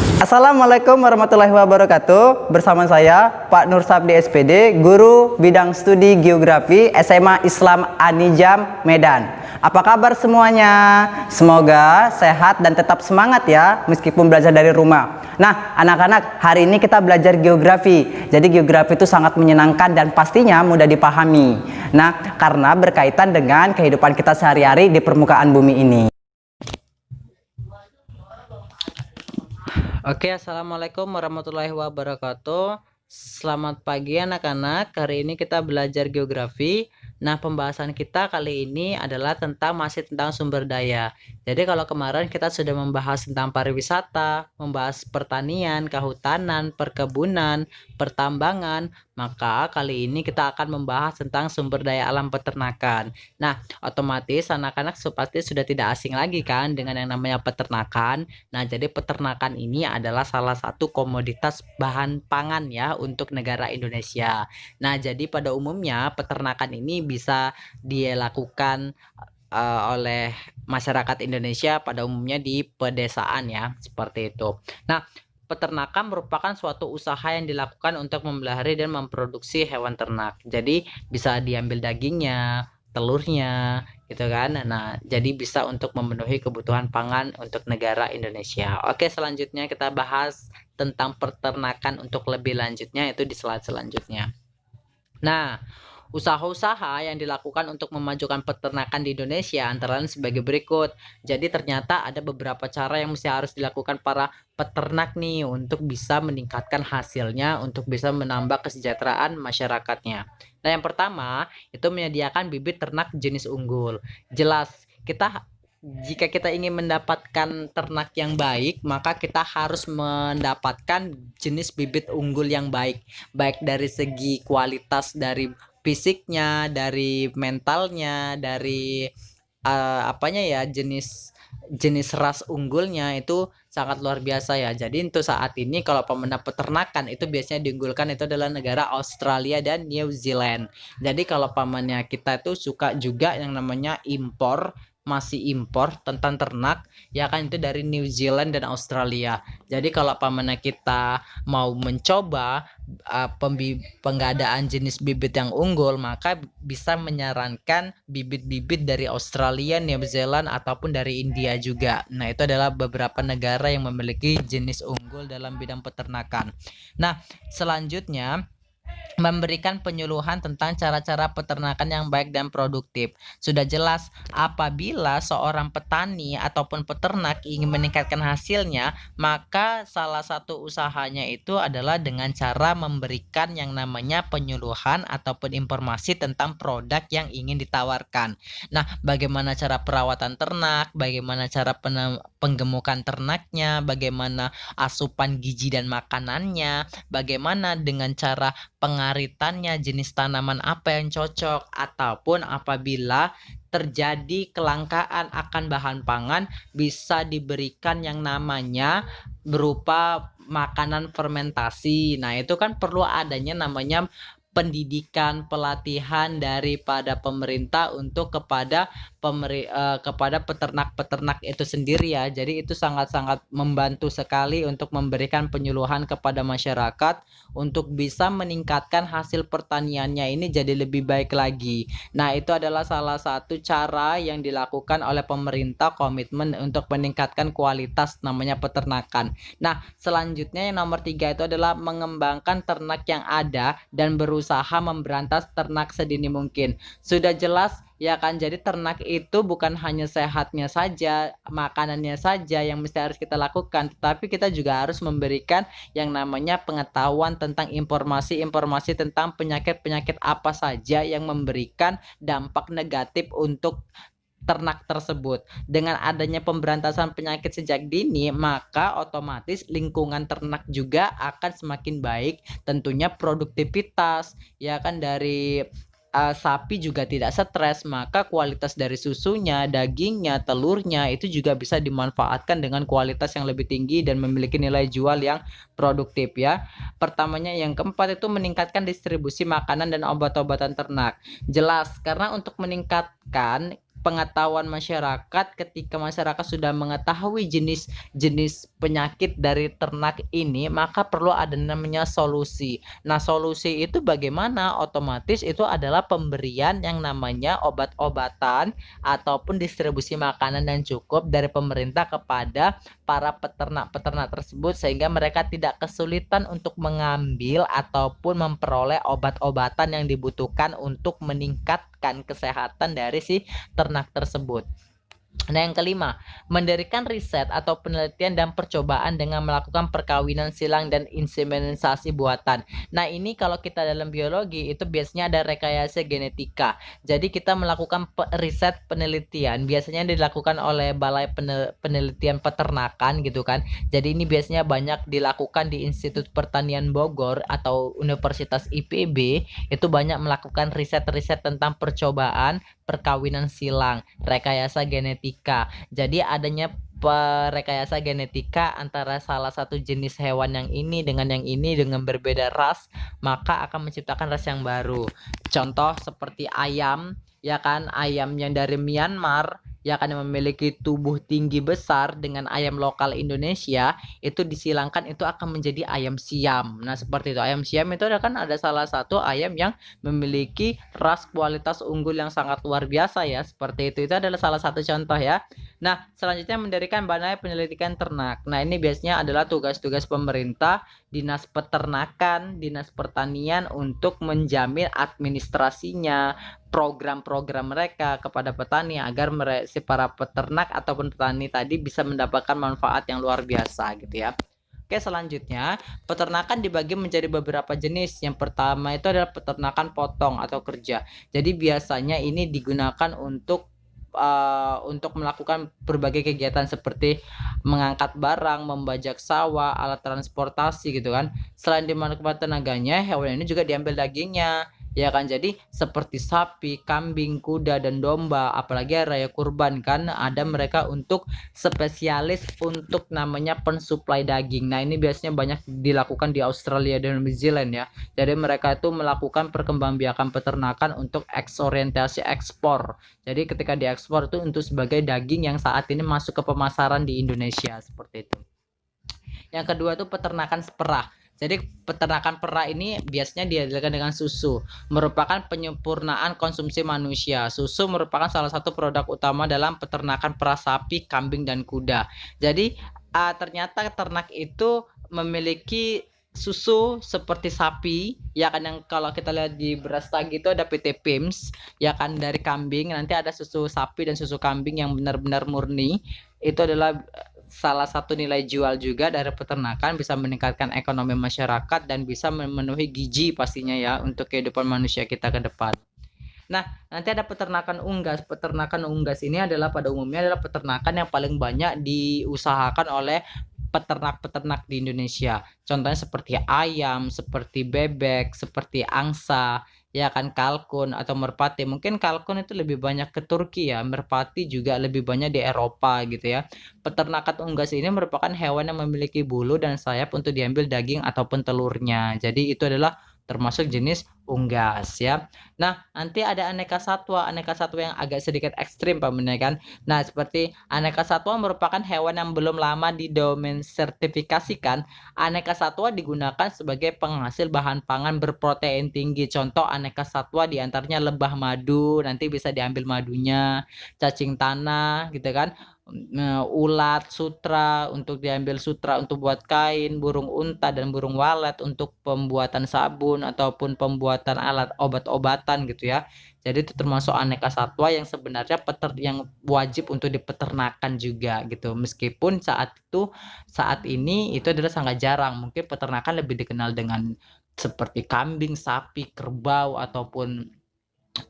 Assalamualaikum warahmatullahi wabarakatuh. Bersama saya Pak Nur Sabdi SPD, Guru Bidang Studi Geografi SMA Islam Anijam Medan. Apa kabar semuanya? Semoga sehat dan tetap semangat ya meskipun belajar dari rumah. Nah anak-anak, hari ini kita belajar geografi. Jadi geografi itu sangat menyenangkan dan pastinya mudah dipahami. Nah karena berkaitan dengan kehidupan kita sehari-hari di permukaan bumi ini. Oke, assalamualaikum warahmatullahi wabarakatuh. Selamat pagi anak-anak. Hari ini kita belajar geografi. Nah, pembahasan kita kali ini adalah masih tentang sumber daya. Jadi kalau kemarin kita sudah membahas tentang pariwisata, membahas pertanian, kehutanan, perkebunan, pertambangan, maka kali ini kita akan membahas tentang sumber daya alam peternakan. Nah, otomatis anak-anak pasti sudah tidak asing lagi kan dengan yang namanya peternakan. Nah, jadi peternakan ini adalah salah satu komoditas bahan pangan ya untuk negara Indonesia. Nah, jadi pada umumnya peternakan ini bisa dilakukan oleh masyarakat Indonesia pada umumnya di pedesaan ya, seperti itu. Nah, peternakan merupakan suatu usaha yang dilakukan untuk memelihara dan memproduksi hewan ternak. Jadi bisa diambil dagingnya, telurnya, gitu kan. Nah, jadi bisa untuk memenuhi kebutuhan pangan untuk negara Indonesia. Oke, selanjutnya kita bahas tentang peternakan untuk lebih lanjutnya itu di slide selanjutnya. Nah, usaha-usaha yang dilakukan untuk memajukan peternakan di Indonesia antara lain sebagai berikut. Jadi ternyata ada beberapa cara yang harus dilakukan para peternak nih untuk bisa meningkatkan hasilnya, untuk bisa menambah kesejahteraan masyarakatnya. Nah, yang pertama itu menyediakan bibit ternak jenis unggul. Jelas, jika kita ingin mendapatkan ternak yang baik, maka kita harus mendapatkan jenis bibit unggul yang baik dari segi kualitas dari fisiknya, dari mentalnya, dari jenis ras unggulnya itu sangat luar biasa ya. Jadi untuk saat ini kalau pemenang peternakan itu biasanya diunggulkan itu adalah negara Australia dan New Zealand. Jadi kalau pamannya kita tuh suka juga yang namanya masih impor tentang ternak ya kan, itu dari New Zealand dan Australia. Jadi kalau pamannya kita mau mencoba penggadaan jenis bibit yang unggul, maka bisa menyarankan bibit-bibit dari Australia, New Zealand ataupun dari India juga. Nah, itu adalah beberapa negara yang memiliki jenis unggul dalam bidang peternakan. Nah, selanjutnya memberikan penyuluhan tentang cara-cara peternakan yang baik dan produktif. Sudah jelas apabila seorang petani ataupun peternak ingin meningkatkan hasilnya, maka salah satu usahanya itu adalah dengan cara memberikan yang namanya penyuluhan ataupun informasi tentang produk yang ingin ditawarkan. Nah, bagaimana cara perawatan ternak, bagaimana cara penggemukan ternaknya, bagaimana asupan gizi dan makanannya, bagaimana dengan cara pengaritannya, jenis tanaman apa yang cocok, ataupun apabila terjadi kelangkaan akan bahan pangan bisa diberikan yang namanya berupa makanan fermentasi. Nah, itu kan perlu adanya namanya pendidikan, pelatihan daripada pemerintah untuk kepada peternak-peternak itu sendiri ya. Jadi itu sangat-sangat membantu sekali untuk memberikan penyuluhan kepada masyarakat untuk bisa meningkatkan hasil pertaniannya ini jadi lebih baik lagi. Nah, itu adalah salah satu cara yang dilakukan oleh pemerintah, komitmen untuk meningkatkan kualitas namanya peternakan. Nah, selanjutnya yang nomor 3 itu adalah mengembangkan ternak yang ada dan berusaha memberantas ternak sedini mungkin. Sudah jelas ya kan, jadi ternak itu bukan hanya sehatnya saja, makanannya saja yang mesti harus kita lakukan, tetapi kita juga harus memberikan yang namanya pengetahuan tentang informasi-informasi tentang penyakit-penyakit apa saja yang memberikan dampak negatif untuk ternak tersebut. Dengan adanya pemberantasan penyakit sejak dini, maka otomatis lingkungan ternak juga akan semakin baik. Tentunya produktivitas ya kan dari sapi juga tidak stres, maka kualitas dari susunya, dagingnya, telurnya itu juga bisa dimanfaatkan dengan kualitas yang lebih tinggi dan memiliki nilai jual yang produktif ya. Pertamanya yang keempat itu meningkatkan distribusi makanan dan obat-obatan ternak. Jelas, karena untuk meningkatkan pengetahuan masyarakat, ketika masyarakat sudah mengetahui jenis-jenis penyakit dari ternak ini, maka perlu ada namanya solusi. Nah, solusi itu bagaimana? Otomatis itu adalah pemberian yang namanya obat-obatan ataupun distribusi makanan yang cukup dari pemerintah kepada para peternak-peternak tersebut, sehingga mereka tidak kesulitan untuk mengambil ataupun memperoleh obat-obatan yang dibutuhkan untuk meningkatkan kesehatan dari si ternak tersebut. Nah, yang kelima, mendirikan riset atau penelitian dan percobaan dengan melakukan perkawinan silang dan inseminasi buatan. Nah, ini kalau kita dalam biologi itu biasanya ada rekayasa genetika. Jadi kita melakukan riset penelitian, biasanya dilakukan oleh Balai Penelitian Peternakan gitu kan. Jadi ini biasanya banyak dilakukan di Institut Pertanian Bogor atau Universitas IPB, itu banyak melakukan riset-riset tentang percobaan perkawinan silang, rekayasa genetika. Jadi adanya rekayasa genetika antara salah satu jenis hewan yang ini dengan berbeda ras, maka akan menciptakan ras yang baru. Contoh seperti ayam, ya kan, ayam yang dari Myanmar ya kan, yang memiliki tubuh tinggi besar dengan ayam lokal Indonesia, itu disilangkan itu akan menjadi ayam Siam. Nah, seperti itu. Ayam Siam itu kan ada salah satu ayam yang memiliki ras kualitas unggul yang sangat luar biasa ya. Seperti itu. Itu adalah salah satu contoh ya. Nah, selanjutnya mendirikan Balai Penyelidikan Ternak. Nah, ini biasanya adalah tugas-tugas pemerintah, Dinas Peternakan, Dinas Pertanian untuk menjamin administrasinya, program-program mereka kepada petani agar si para peternak ataupun petani tadi bisa mendapatkan manfaat yang luar biasa gitu ya. Oke, selanjutnya peternakan dibagi menjadi beberapa jenis. Yang pertama itu adalah peternakan potong atau kerja. Jadi biasanya ini digunakan untuk melakukan berbagai kegiatan seperti mengangkat barang, membajak sawah, alat transportasi gitu kan. Selain dimanfaatkan tenaganya, hewan ini juga diambil dagingnya. Ya kan, jadi seperti sapi, kambing, kuda, dan domba, apalagi raya kurban kan, ada mereka untuk spesialis untuk namanya pensuplai daging. Nah, ini biasanya banyak dilakukan di Australia dan New Zealand ya. Jadi mereka itu melakukan perkembangbiakan peternakan untuk orientasi ekspor. Jadi ketika diekspor itu untuk sebagai daging yang saat ini masuk ke pemasaran di Indonesia, seperti itu. Yang kedua itu peternakan perah. Jadi peternakan perah ini biasanya dihasilkan dengan susu, merupakan penyempurnaan konsumsi manusia. Susu merupakan salah satu produk utama dalam peternakan perah sapi, kambing, dan kuda. Jadi ternyata ternak itu memiliki susu seperti sapi, ya kan, yang kalau kita lihat di Brastagi itu ada PT PIMS, ya kan, dari kambing. Nanti ada susu sapi dan susu kambing yang benar-benar murni. Itu adalah salah satu nilai jual juga dari peternakan, bisa meningkatkan ekonomi masyarakat dan bisa memenuhi gizi pastinya ya untuk kehidupan manusia kita ke depan. Nah, nanti ada peternakan unggas. Peternakan unggas ini adalah pada umumnya adalah peternakan yang paling banyak diusahakan oleh peternak-peternak di Indonesia. Contohnya seperti ayam, seperti bebek, seperti angsa, ya kan, kalkun atau merpati. Mungkin kalkun itu lebih banyak ke Turki ya, merpati juga lebih banyak di Eropa gitu ya. Peternakan unggas ini merupakan hewan yang memiliki bulu dan sayap untuk diambil daging ataupun telurnya. Jadi itu adalah termasuk jenis unggas ya. Nah, nanti ada aneka satwa yang agak sedikit ekstrim pamannya kan. Nah, seperti aneka satwa merupakan hewan yang belum lama didomensertifikasikan. Aneka satwa digunakan sebagai penghasil bahan pangan berprotein tinggi. Contoh aneka satwa diantaranya lebah madu, nanti bisa diambil madunya, cacing tanah gitu kan. Ulat sutra untuk diambil sutra untuk buat kain, burung unta dan burung walet untuk pembuatan sabun ataupun pembuatan alat obat-obatan gitu ya. Jadi itu termasuk aneka satwa yang sebenarnya yang wajib untuk dipeternakan juga gitu. Meskipun saat ini itu adalah sangat jarang. Mungkin peternakan lebih dikenal dengan seperti kambing, sapi, kerbau ataupun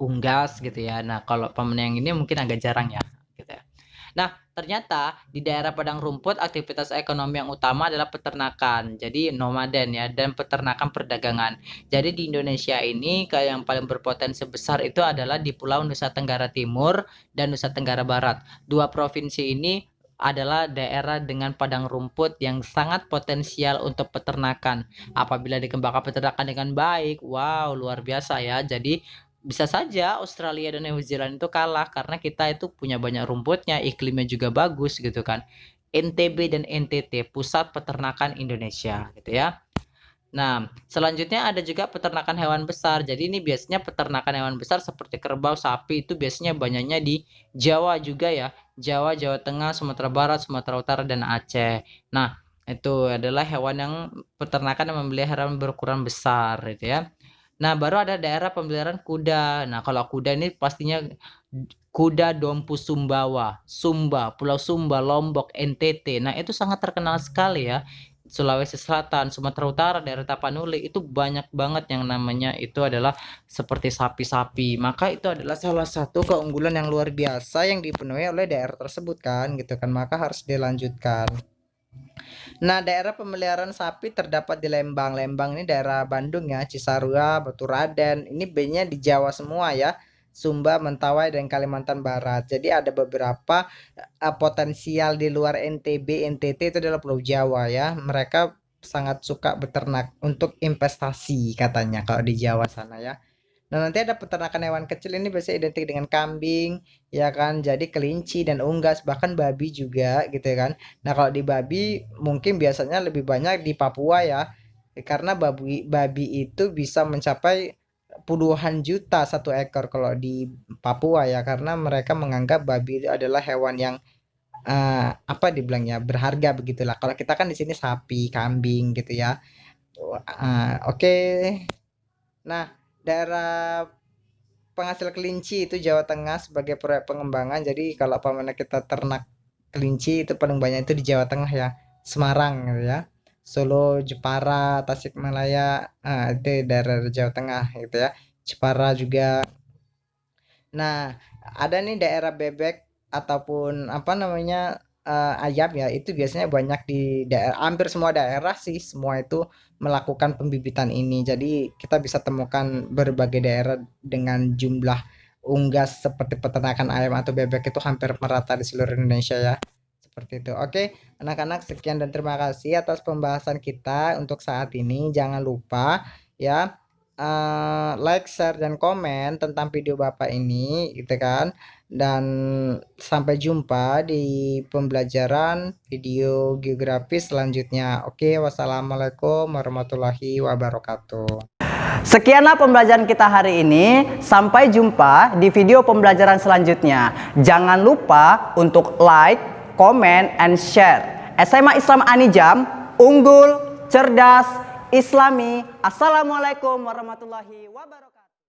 unggas gitu ya. Nah, kalau paman yang ini mungkin agak jarang ya gitu ya. Nah, ternyata di daerah padang rumput aktivitas ekonomi yang utama adalah peternakan. Jadi nomaden ya, dan peternakan perdagangan. Jadi di Indonesia ini kayak yang paling berpotensi besar itu adalah di Pulau Nusa Tenggara Timur dan Nusa Tenggara Barat. Dua provinsi ini adalah daerah dengan padang rumput yang sangat potensial untuk peternakan. Apabila dikembangkan peternakan dengan baik, wow, luar biasa ya. Jadi bisa saja Australia dan New Zealand itu kalah karena kita itu punya banyak rumputnya, iklimnya juga bagus gitu kan. NTB dan NTT, Pusat Peternakan Indonesia gitu ya. Nah, selanjutnya ada juga peternakan hewan besar. Jadi ini biasanya peternakan hewan besar seperti kerbau, sapi itu biasanya banyaknya di Jawa juga ya. Jawa, Jawa Tengah, Sumatera Barat, Sumatera Utara, dan Aceh. Nah, itu adalah hewan yang peternakan yang memelihara hewan berukuran besar gitu ya. Nah, baru ada daerah pemeliharaan kuda. Nah, kalau kuda ini pastinya kuda Dompu Sumbawa, Sumba, Pulau Sumba, Lombok, NTT. Nah, itu sangat terkenal sekali ya. Sulawesi Selatan, Sumatera Utara, daerah Tapanuli itu banyak banget yang namanya itu adalah seperti sapi-sapi. Maka itu adalah salah satu keunggulan yang luar biasa yang dipenuhi oleh daerah tersebut kan, gitu kan. Maka harus dilanjutkan. Nah, daerah pemeliharaan sapi terdapat di Lembang. Lembang ini daerah Bandung ya, Cisarua, Baturaden. Ini B-nya di Jawa semua ya. Sumba, Mentawai, dan Kalimantan Barat. Jadi ada beberapa potensial di luar NTB, NTT itu adalah Pulau Jawa ya. Mereka sangat suka beternak untuk investasi katanya kalau di Jawa sana ya. Nah, nanti ada peternakan hewan kecil ini biasanya identik dengan kambing, ya kan? Jadi kelinci dan unggas, bahkan babi juga gitu ya kan. Nah, kalau di babi mungkin biasanya lebih banyak di Papua ya. Karena babi babi itu bisa mencapai puluhan juta satu ekor kalau di Papua ya, karena mereka menganggap babi itu adalah hewan yang apa dibilangnya berharga begitulah. Kalau kita kan di sini sapi, kambing gitu ya. Oke. Nah, daerah penghasil kelinci itu Jawa Tengah sebagai proyek pengembangan. Jadi kalau pamannya kita ternak kelinci itu paling banyak itu di Jawa Tengah ya. Semarang gitu ya. Solo, Jepara, Tasikmalaya, itu daerah Jawa Tengah gitu ya. Jepara juga. Nah, ada nih daerah bebek ataupun apa namanya ayam ya, itu biasanya banyak di daerah, hampir semua daerah sih, semua itu melakukan pembibitan ini. Jadi kita bisa temukan berbagai daerah dengan jumlah unggas seperti peternakan ayam atau bebek itu hampir merata di seluruh Indonesia ya. Seperti itu. Oke, anak-anak sekian dan terima kasih atas pembahasan kita untuk saat ini. Jangan lupa ya like, share, dan komen tentang video Bapak ini gitu kan. Dan sampai jumpa di pembelajaran video geografi selanjutnya. Oke, wassalamualaikum warahmatullahi wabarakatuh. Sekianlah pembelajaran kita hari ini. Sampai jumpa di video pembelajaran selanjutnya. Jangan lupa untuk like, comment, and share. SMA Islam Anijam, unggul, cerdas, Islami. Assalamualaikum warahmatullahi wabarakatuh.